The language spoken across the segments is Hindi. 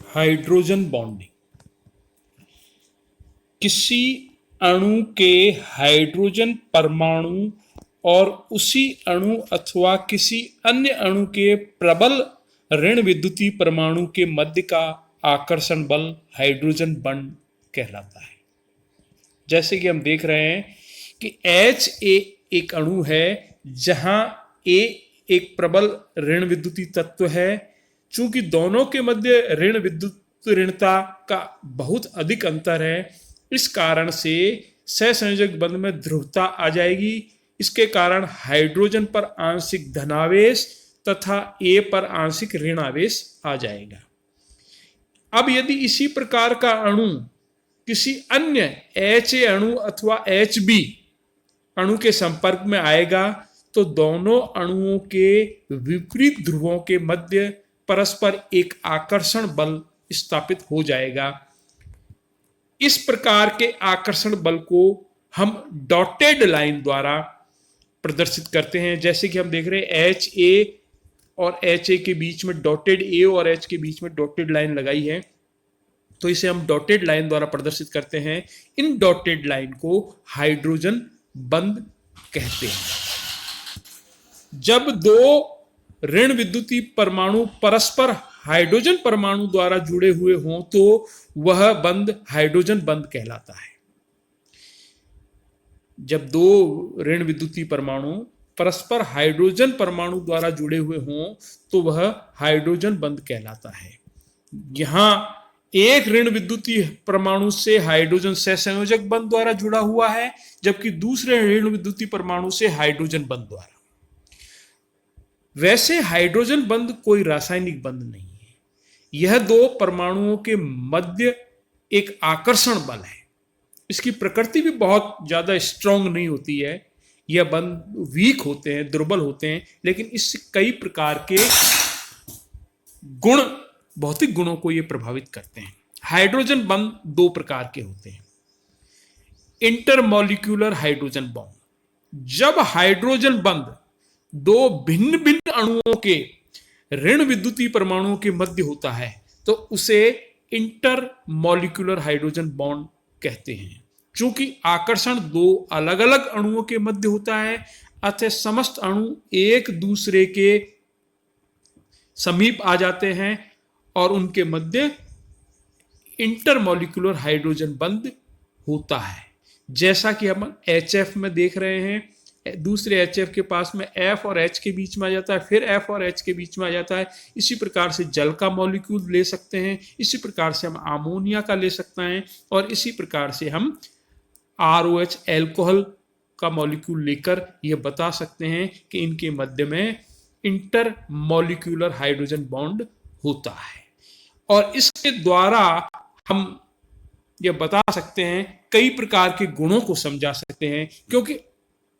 हाइड्रोजन बॉन्डिंग किसी अणु के हाइड्रोजन परमाणु और उसी अणु अथवा किसी अन्य अणु के प्रबल ऋण विद्युतीय परमाणु के मध्य का आकर्षण बल हाइड्रोजन बॉन्ड कहलाता है। जैसे कि हम देख रहे हैं कि H एक अणु है जहां A एक प्रबल ऋण विद्युतीय तत्व है। चूंकि दोनों के मध्य ऋण विद्युत ऋणता का बहुत अधिक अंतर है, इस कारण से सहसंयोजक बंध में ध्रुवता आ जाएगी। इसके कारण हाइड्रोजन पर आंशिक धनावेश तथा A पर आंशिक ऋणावेश आ जाएगा। अब यदि इसी प्रकार का अणु किसी अन्य HA अणु अथवा HB अणु के संपर्क में आएगा तो दोनों अणुओं के विपरीत ध्रुवों के मध्य परस्पर एक आकर्षण बल स्थापित हो जाएगा। इस प्रकार के आकर्षण बल को हम डॉटेड लाइन द्वारा प्रदर्शित करते हैं। जैसे कि हम देख रहे हैं HA और HA के बीच में डॉटेड A और H के बीच में डॉटेड लाइन लगाई है, तो इसे हम डॉटेड लाइन द्वारा प्रदर्शित करते हैं। इन डॉटेड लाइन को हाइड्रोजन बंध कहते हैं। जब दो ऋण विद्युतीय परमाणु परस्पर हाइड्रोजन परमाणु द्वारा जुड़े हुए हों तो वह बंध हाइड्रोजन बंध कहलाता है। जब दो ऋण विद्युतीय परमाणु परस्पर हाइड्रोजन परमाणु द्वारा जुड़े हुए हों तो वह हाइड्रोजन बंध कहलाता है। यहां एक ऋण विद्युतीय परमाणु से हाइड्रोजन सहसंयोजक बंध द्वारा जुड़ा हुआ है, जबकि दूसरे ऋण विद्युतीय परमाणु से हाइड्रोजन बंध द्वारा। वैसे हाइड्रोजन बंध कोई रासायनिक बंध नहीं है, यह दो परमाणुओं के मध्य एक आकर्षण बल है। इसकी प्रकृति भी बहुत ज्यादा स्ट्रांग नहीं होती है, यह बंध वीक होते हैं, दुर्बल होते हैं, लेकिन इससे कई प्रकार के गुण, भौतिक गुणों को यह प्रभावित करते हैं। हाइड्रोजन बंध दो प्रकार के होते हैं। इंटरमॉलिक्यूलर हाइड्रोजन बॉन्ड, जब हाइड्रोजन बंध दो भिन्न भिन्न अणुओं के ऋण विद्युतीय परमाणुओं के मध्य होता है तो उसे इंटरमॉलिक्यूलर हाइड्रोजन बॉन्ड कहते हैं। चूंकि आकर्षण दो अलग अलग अणुओं के मध्य होता है, अतः समस्त अणु एक दूसरे के समीप आ जाते हैं और उनके मध्य इंटरमॉलिक्यूलर हाइड्रोजन बंध होता है। जैसा कि हम HF में देख रहे हैं, दूसरे HF के पास में F और H के बीच में आ जाता है, फिर F और H के बीच में आ जाता है। इसी प्रकार से जल का मॉलिक्यूल ले सकते हैं, इसी प्रकार से हम अमोनिया का ले सकते हैं, और इसी प्रकार से हम ROH एल्कोहल का मॉलिक्यूल लेकर यह बता सकते हैं कि इनके मध्य में इंटर मॉलिक्यूलर हाइड्रोजन बॉन्ड होता है। और इसके द्वारा हम यह बता सकते हैं, कई प्रकार के गुणों को समझा सकते हैं, क्योंकि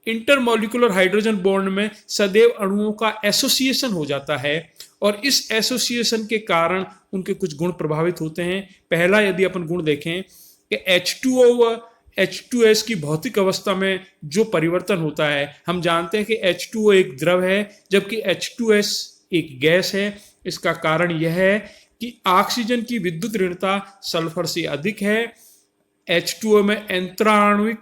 इंटरमॉलिक्यूलर हाइड्रोजन बॉन्ड में सदैव अणुओं का एसोसिएशन हो जाता है और इस एसोसिएशन के कारण उनके कुछ गुण प्रभावित होते हैं। पहला यदि अपन गुण देखें कि H2O व H2S की भौतिक अवस्था में जो परिवर्तन होता है, हम जानते हैं कि H2O एक द्रव है जबकि H2S एक गैस है। इसका कारण यह है कि ऑक्सीजन की विद्युत ऋणता सल्फर से अधिक है। H2O में अंतराण्विक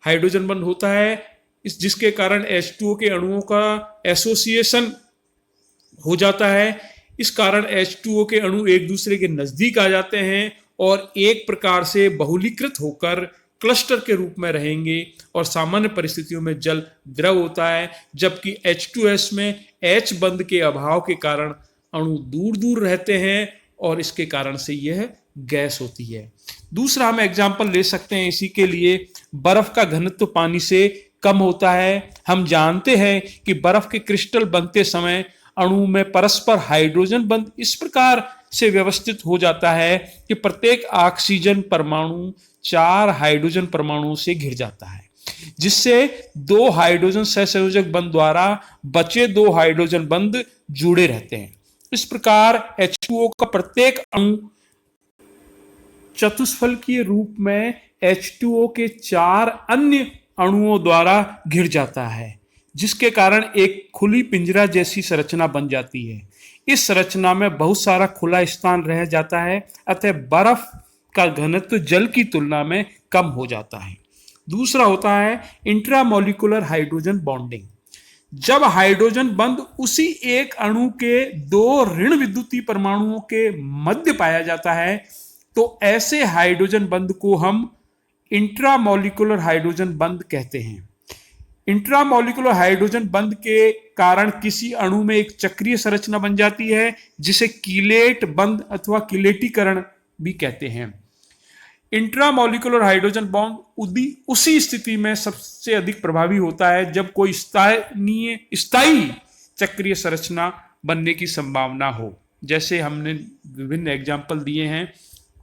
हाइड्रोजन बंध होता है, जिसके कारण H2O के अणुओं का एसोसिएशन हो जाता है। इस कारण H2O के अणु एक दूसरे के नजदीक आ जाते हैं और एक प्रकार से बहुलीकृत होकर क्लस्टर के रूप में रहेंगे और सामान्य परिस्थितियों में जल द्रव होता है, जबकि H2S में H बंध के अभाव के कारण अणु दूर दूर रहते हैं और इसके कारण से यह गैस होती है। दूसरा हम एग्जाम्पल ले सकते हैं इसी के लिए, बर्फ का घनत्व पानी से कम होता है। हम जानते हैं कि बर्फ के क्रिस्टल बनते समय अणु में परस्पर हाइड्रोजन बंध इस प्रकार से व्यवस्थित हो जाता है कि प्रत्येक ऑक्सीजन परमाणु 4 हाइड्रोजन परमाणुओं से घिर जाता है, जिससे 2 हाइड्रोजन सहसंयोजक बंध द्वारा बचे 2 हाइड्रोजन बंध जुड़े रहते हैं। इस प्रकार H2O का प्रत्येक अणु चतुष्फलकीय रूप में H2O के 4 अन्य अणुओं द्वारा घिर जाता है, जिसके कारण एक खुली पिंजरा जैसी संरचना बन जाती है। इस संरचना में बहुत सारा खुला स्थान रह जाता है, अतः बर्फ का घनत्व जल की तुलना में कम हो जाता है। दूसरा होता है इंट्रामोलिकुलर हाइड्रोजन बॉन्डिंग। जब हाइड्रोजन बंध उसी एक अणु के दो ऋण विद्युतीय परमाणुओं के मध्य पाया जाता है, तो ऐसे हाइड्रोजन बंध को हम इंट्रामोलिकुलर हाइड्रोजन बंध कहते हैं। इंट्रामोलिकुलर हाइड्रोजन बंध के कारण किसी अणु में एक चक्रीय संरचना बन जाती है, जिसे कीलेट बंध अथवा कीलेटीकरण भी कहते हैं। इंट्रामोलिकुलर हाइड्रोजन बॉन्ड उसी स्थिति में सबसे अधिक प्रभावी होता है जब कोई स्थायी चक्रीय संरचना बनने की संभावना हो। जैसे हमने विभिन्न एग्जाम्पल दिए हैं,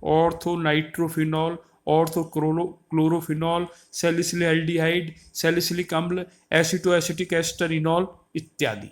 ortho nitrophenol, ortho chlorophenol, salicylic aldehyde, salicylic अम्ल, एसिटो एसिटिक एस्टर इनॉल इत्यादि।